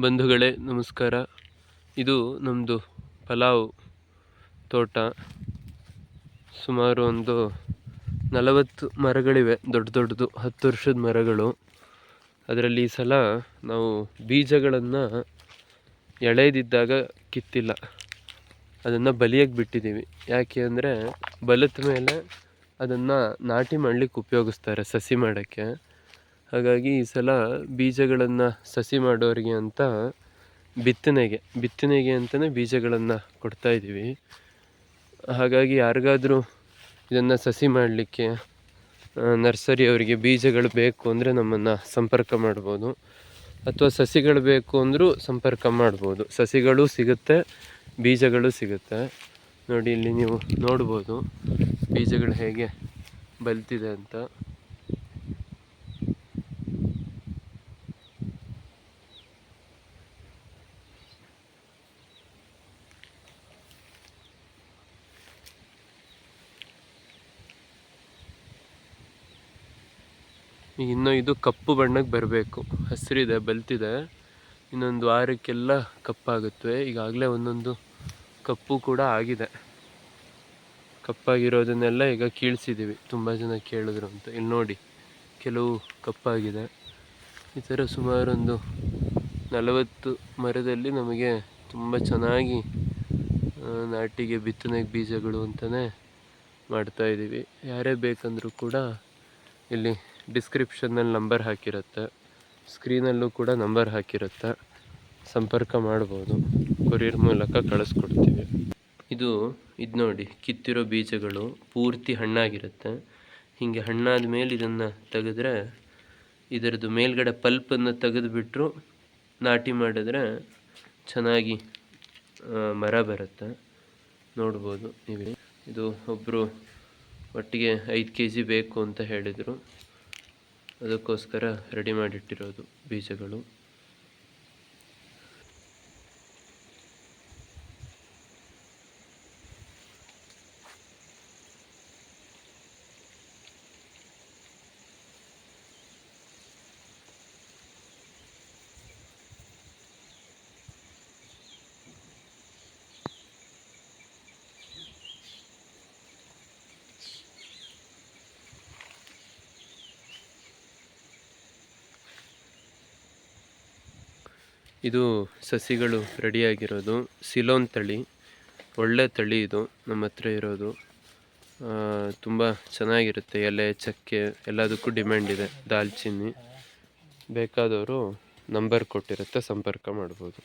ಬಂಧುಗಳೇ ನಮಸ್ಕಾರ. ಇದು ನಮ್ಮದು ಪಲಾವ್ ತೋಟ. ಸುಮಾರು ಒಂದು 40 ಮರಗಳಿವೆ, ದೊಡ್ಡ ದೊಡ್ಡದು 10 ವರ್ಷದ ಮರಗಳು. ಅದರಲ್ಲಿ ಈ ಸಲ ನಾವು ಬೀಜಗಳನ್ನು ಎಳೆದಿದ್ದಾಗ ಕಿತ್ತಿಲ್ಲ, ಅದನ್ನು ಬಲಿಯಾಗಿ ಬಿಟ್ಟಿದ್ದೀವಿ. ಯಾಕೆ ಅಂದರೆ ಬಲಿತ ಮೇಲೆ ಅದನ್ನು ನಾಟಿ ಮಾಡಲಿಕ್ಕೆ ಉಪಯೋಗಿಸ್ತಾರೆ, ಸಸಿ ಮಾಡೋಕ್ಕೆ. ಹಾಗಾಗಿ ಈ ಸಲ ಬೀಜಗಳನ್ನು ಸಸಿ ಮಾಡೋರಿಗೆ ಅಂತ ಬಿತ್ತನೆಗೆ ಅಂತಲೇ ಬೀಜಗಳನ್ನು ಕೊಡ್ತಾಯಿದ್ದೀವಿ. ಹಾಗಾಗಿ ಯಾರಿಗಾದರೂ ಇದನ್ನು ಸಸಿ ಮಾಡಲಿಕ್ಕೆ ನರ್ಸರಿಯವರಿಗೆ ಬೀಜಗಳು ಬೇಕು ಅಂದರೆ ನಮ್ಮನ್ನು ಸಂಪರ್ಕ ಮಾಡ್ಬೋದು, ಅಥವಾ ಸಸಿಗಳು ಬೇಕು ಅಂದರೂ ಸಂಪರ್ಕ ಮಾಡ್ಬೋದು. ಸಸಿಗಳು ಸಿಗುತ್ತೆ, ಬೀಜಗಳು ಸಿಗುತ್ತೆ. ನೋಡಿ, ಇಲ್ಲಿ ನೀವು ನೋಡ್ಬೋದು ಬೀಜಗಳು ಹೇಗೆ ಬಲ್ತಿದೆ ಅಂತ. ಇನ್ನು ಇದು ಕಪ್ಪು ಬಣ್ಣಕ್ಕೆ ಬರಬೇಕು. ಹಸಿರಿದೆ, ಬಲ್ತಿದೆ. ಇನ್ನೊಂದು ವಾರಕ್ಕೆಲ್ಲ ಕಪ್ಪಾಗುತ್ತೆ. ಈಗಾಗಲೇ ಒಂದೊಂದು ಕಪ್ಪು ಕೂಡ ಆಗಿದೆ. ಕಪ್ಪಾಗಿರೋದನ್ನೆಲ್ಲ ಈಗ ಕೀಳ್ಸಿದ್ದೀವಿ. ತುಂಬ ಜನ ಕೇಳಿದ್ರು ಅಂತ. ಇಲ್ಲಿ ನೋಡಿ, ಕೆಲವು ಕಪ್ಪಾಗಿದೆ. ಈ ಥರ ಸುಮಾರೊಂದು 40 ಮರದಲ್ಲಿ ನಮಗೆ ತುಂಬ ಚೆನ್ನಾಗಿ ನಾಟಿಗೆ ಬಿತ್ತನೆಗೆ ಬೀಜಗಳು ಅಂತಲೇ ಮಾಡ್ತಾಯಿದ್ದೀವಿ. ಯಾರೇ ಬೇಕಂದರೂ ಕೂಡ ಇಲ್ಲಿ ಡಿಸ್ಕ್ರಿಪ್ಷನ್ನಲ್ಲಿ ನಂಬರ್ ಹಾಕಿರುತ್ತೆ, ಸ್ಕ್ರೀನಲ್ಲೂ ಕೂಡ ನಂಬರ್ ಹಾಕಿರುತ್ತೆ, ಸಂಪರ್ಕ ಮಾಡ್ಬೋದು. ಕೊರಿಯರ್ ಮೂಲಕ ಕಳಿಸ್ಕೊಡ್ತೀವಿ. ಇದು ನೋಡಿ, ಕಿತ್ತಿರೋ ಬೀಜಗಳು ಪೂರ್ತಿ ಹಣ್ಣಾಗಿರುತ್ತೆ. ಹೀಗೆ ಹಣ್ಣಾದ ಮೇಲೆ ಇದನ್ನು ತೆಗೆದ್ರೆ ಇದರದ್ದು ಮೇಲ್ಗಡೆ ಪಲ್ಪನ್ನು ತೆಗೆದುಬಿಟ್ರು ನಾಟಿ ಮಾಡಿದ್ರೆ ಚೆನ್ನಾಗಿ ಮರ ಬರುತ್ತೆ. ನೋಡ್ಬೋದು ನೀವು. ಇದು ಒಬ್ಬರು ಒಟ್ಟಿಗೆ 5 kg ಬೇಕು ಅಂತ ಹೇಳಿದರು, ಅದಕ್ಕೋಸ್ಕರ ರೆಡಿ ಮಾಡಿಟ್ಟಿರೋದು ಬೀಜಗಳು. ಇದು ಸಸಿಗಳು ರೆಡಿಯಾಗಿರೋದು. ಸಿಲೋನ್ ತಳಿ, ಒಳ್ಳೆ ತಳಿ ಇದು ನಮ್ಮ ಹತ್ರ ಇರೋದು. ತುಂಬ ಚೆನ್ನಾಗಿರುತ್ತೆ. ಎಲೆ, ಚಕ್ಕೆ ಎಲ್ಲದಕ್ಕೂ ಡಿಮ್ಯಾಂಡ್ ಇದೆ. ದಾಲ್ಚಿನ್ನಿ ಬೇಕಾದವರು ನಂಬರ್ ಕೊಟ್ಟಿರುತ್ತೆ, ಸಂಪರ್ಕ ಮಾಡ್ಬೋದು.